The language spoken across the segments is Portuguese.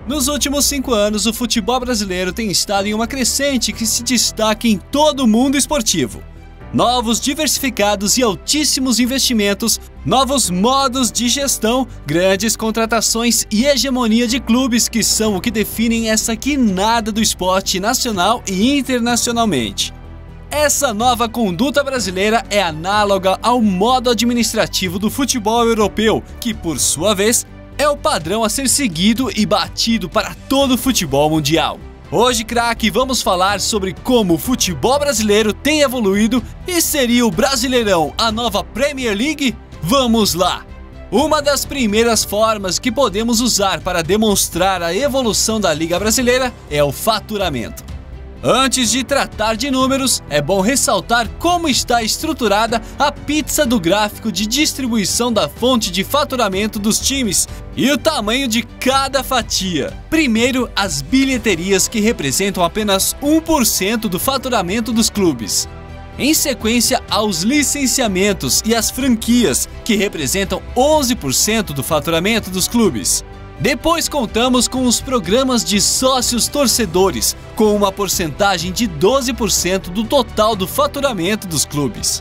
Nos últimos 5 anos, o futebol brasileiro tem estado em uma crescente que se destaca em todo o mundo esportivo. Novos, diversificados e altíssimos investimentos, novos modos de gestão, grandes contratações e hegemonia de clubes que são o que definem essa guinada do esporte nacional e internacionalmente. Essa nova conduta brasileira é análoga ao modo administrativo do futebol europeu, que, por sua vez, é o padrão a ser seguido e batido para todo o futebol mundial. Hoje, craque, vamos falar sobre como o futebol brasileiro tem evoluído e seria o Brasileirão a nova Premier League? Vamos lá! Uma das primeiras formas que podemos usar para demonstrar a evolução da Liga Brasileira é o faturamento. Antes de tratar de números, é bom ressaltar como está estruturada a pizza do gráfico de distribuição da fonte de faturamento dos times e o tamanho de cada fatia. Primeiro, as bilheterias, que representam apenas 1% do faturamento dos clubes. Em sequência, aos licenciamentos e as franquias, que representam 11% do faturamento dos clubes. Depois contamos com os programas de sócios torcedores, com uma porcentagem de 12% do total do faturamento dos clubes.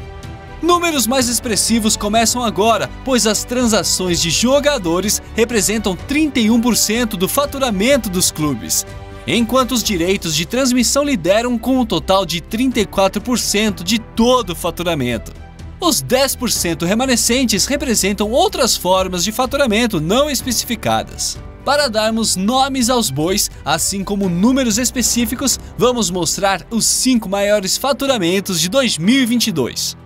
Números mais expressivos começam agora, pois as transações de jogadores representam 31% do faturamento dos clubes, enquanto os direitos de transmissão lideram com um total de 34% de todo o faturamento. Os 10% remanescentes representam outras formas de faturamento não especificadas. Para darmos nomes aos bois, assim como números específicos, vamos mostrar os 5 maiores faturamentos de 2022.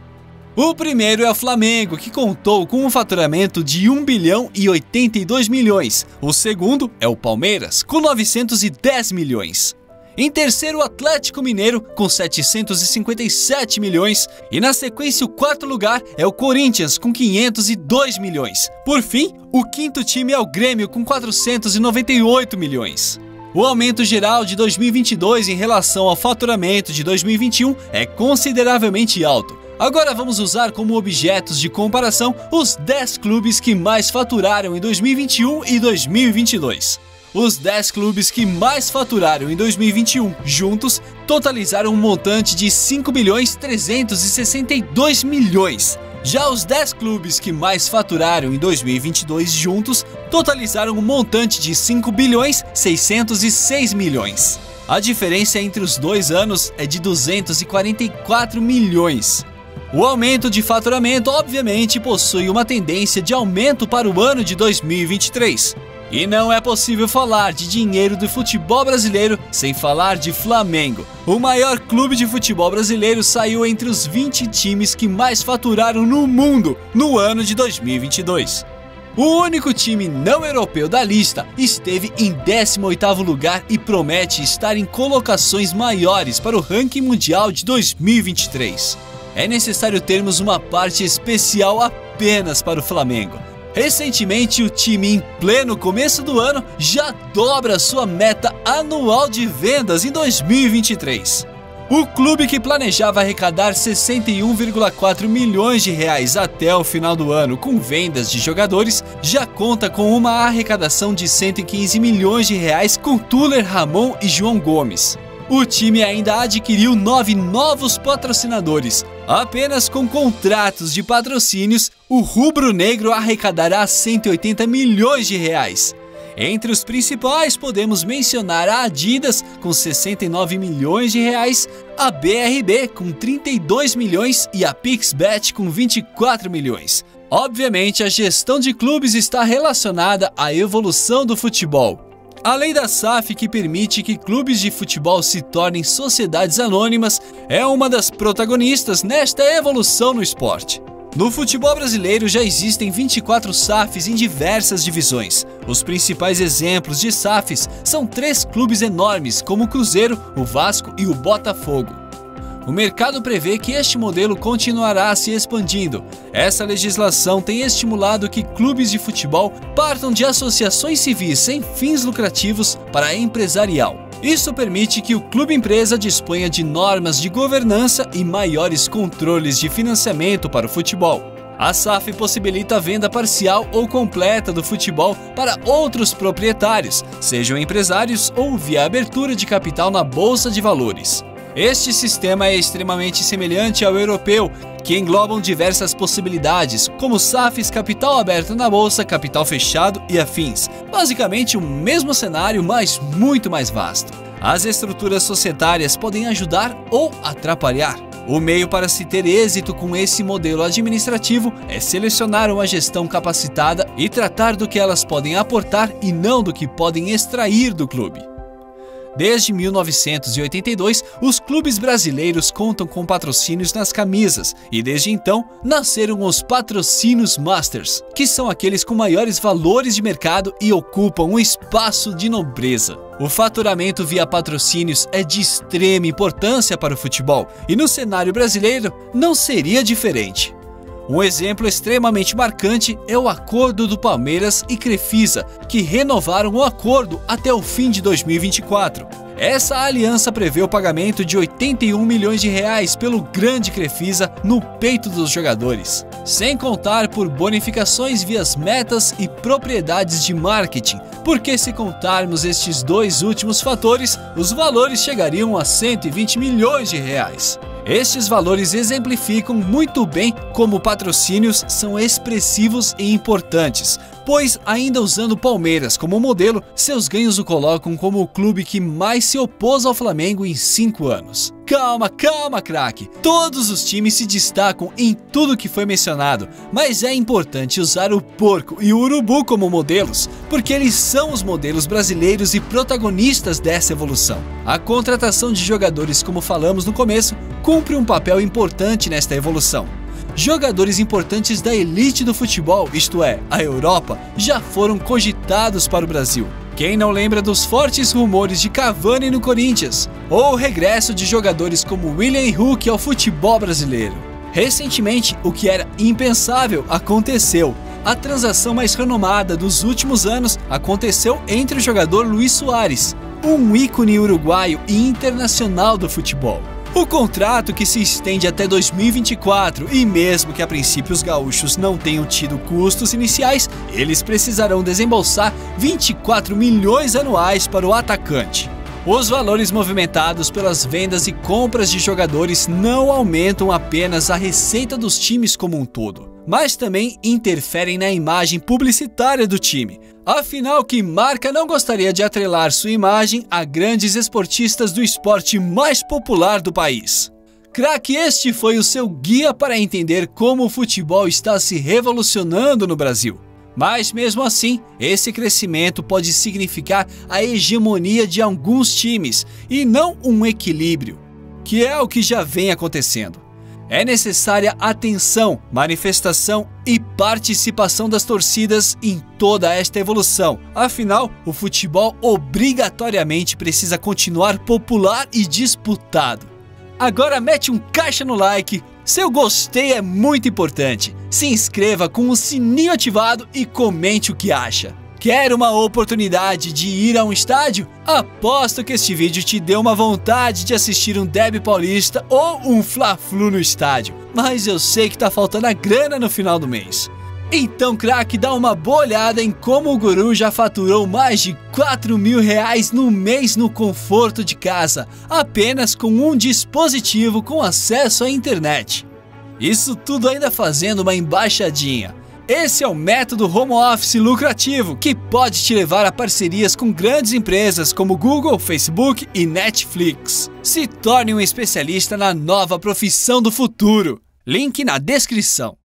O primeiro é o Flamengo, que contou com um faturamento de 1 bilhão e 82 milhões. O segundo é o Palmeiras, com 910 milhões. Em terceiro, o Atlético Mineiro, com 757 milhões. E na sequência, o quarto lugar é o Corinthians, com 502 milhões. Por fim, o quinto time é o Grêmio, com 498 milhões. O aumento geral de 2022 em relação ao faturamento de 2021 é consideravelmente alto. Agora vamos usar como objetos de comparação os 10 clubes que mais faturaram em 2021 e 2022. Os 10 clubes que mais faturaram em 2021 juntos totalizaram um montante de 5 bilhões 362 milhões. Já os 10 clubes que mais faturaram em 2022 juntos totalizaram um montante de 5 bilhões 606 milhões. A diferença entre os 2 anos é de 244 milhões. O aumento de faturamento, obviamente, possui uma tendência de aumento para o ano de 2023. E não é possível falar de dinheiro do futebol brasileiro sem falar de Flamengo. O maior clube de futebol brasileiro saiu entre os 20 times que mais faturaram no mundo no ano de 2022. O único time não europeu da lista esteve em 18º lugar e promete estar em colocações maiores para o ranking mundial de 2023. É necessário termos uma parte especial apenas para o Flamengo. Recentemente, o time, em pleno começo do ano, já dobra sua meta anual de vendas em 2023. O clube, que planejava arrecadar 61,4 milhões de reais até o final do ano com vendas de jogadores, já conta com uma arrecadação de 115 milhões de reais com Tuller, Ramon e João Gomes. O time ainda adquiriu 9 novos patrocinadores. Apenas com contratos de patrocínios, o rubro-negro arrecadará 180 milhões de reais. Entre os principais podemos mencionar a Adidas com 69 milhões de reais, a BRB com 32 milhões e a Pixbet com 24 milhões. Obviamente, a gestão de clubes está relacionada à evolução do futebol. A lei da SAF, que permite que clubes de futebol se tornem sociedades anônimas, é uma das protagonistas nesta evolução no esporte. No futebol brasileiro já existem 24 SAFs em diversas divisões. Os principais exemplos de SAFs são 3 clubes enormes, como o Cruzeiro, o Vasco e o Botafogo. O mercado prevê que este modelo continuará se expandindo. Essa legislação tem estimulado que clubes de futebol partam de associações civis sem fins lucrativos para a empresarial. Isso permite que o clube-empresa disponha de normas de governança e maiores controles de financiamento para o futebol. A SAF possibilita a venda parcial ou completa do futebol para outros proprietários, sejam empresários ou via abertura de capital na Bolsa de Valores. Este sistema é extremamente semelhante ao europeu, que englobam diversas possibilidades, como SAFs, capital aberto na bolsa, capital fechado e afins. Basicamente o mesmo cenário, mas muito mais vasto. As estruturas societárias podem ajudar ou atrapalhar. O meio para se ter êxito com esse modelo administrativo é selecionar uma gestão capacitada e tratar do que elas podem aportar e não do que podem extrair do clube. Desde 1982, os clubes brasileiros contam com patrocínios nas camisas e desde então nasceram os patrocínios Masters, que são aqueles com maiores valores de mercado e ocupam um espaço de nobreza. O faturamento via patrocínios é de extrema importância para o futebol e no cenário brasileiro não seria diferente. Um exemplo extremamente marcante é o acordo do Palmeiras e Crefisa, que renovaram o acordo até o fim de 2024. Essa aliança prevê o pagamento de 81 milhões de reais pelo grande Crefisa no peito dos jogadores, sem contar por bonificações via metas e propriedades de marketing, porque se contarmos estes dois últimos fatores, os valores chegariam a 120 milhões de reais. Estes valores exemplificam muito bem como patrocínios são expressivos e importantes, pois, ainda usando o Palmeiras como modelo, seus ganhos o colocam como o clube que mais se opôs ao Flamengo em 5 anos. Calma, craque! Todos os times se destacam em tudo que foi mencionado, mas é importante usar o porco e o urubu como modelos, porque eles são os modelos brasileiros e protagonistas dessa evolução. A contratação de jogadores, como falamos no começo, cumpre um papel importante nesta evolução. Jogadores importantes da elite do futebol, isto é, a Europa, já foram cogitados para o Brasil. Quem não lembra dos fortes rumores de Cavani no Corinthians? Ou o regresso de jogadores como William e Hulk ao futebol brasileiro? Recentemente, o que era impensável aconteceu. A transação mais renomada dos últimos anos aconteceu entre o jogador Luis Suárez, um ícone uruguaio e internacional do futebol. O contrato, que se estende até 2024 e mesmo que a princípio os gaúchos não tenham tido custos iniciais, eles precisarão desembolsar 24 milhões anuais para o atacante. Os valores movimentados pelas vendas e compras de jogadores não aumentam apenas a receita dos times como um todo, mas também interferem na imagem publicitária do time. Afinal, que marca não gostaria de atrelar sua imagem a grandes esportistas do esporte mais popular do país? Craque, este foi o seu guia para entender como o futebol está se revolucionando no Brasil. Mas mesmo assim, esse crescimento pode significar a hegemonia de alguns times e não um equilíbrio, que é o que já vem acontecendo. É necessária atenção, manifestação e participação das torcidas em toda esta evolução. Afinal, o futebol obrigatoriamente precisa continuar popular e disputado. Agora mete um caixa no like, seu gostei é muito importante. Se inscreva com o sininho ativado e comente o que acha. Quer uma oportunidade de ir a um estádio? Aposto que este vídeo te deu uma vontade de assistir um derby paulista ou um Fla-Flu no estádio, mas eu sei que tá faltando a grana no final do mês. Então, craque, dá uma boa olhada em como o Guru já faturou mais de 4 mil reais no mês no conforto de casa, apenas com um dispositivo com acesso à internet. Isso tudo ainda fazendo uma embaixadinha. Esse é o método home office lucrativo, que pode te levar a parcerias com grandes empresas como Google, Facebook e Netflix. Se torne um especialista na nova profissão do futuro. Link na descrição.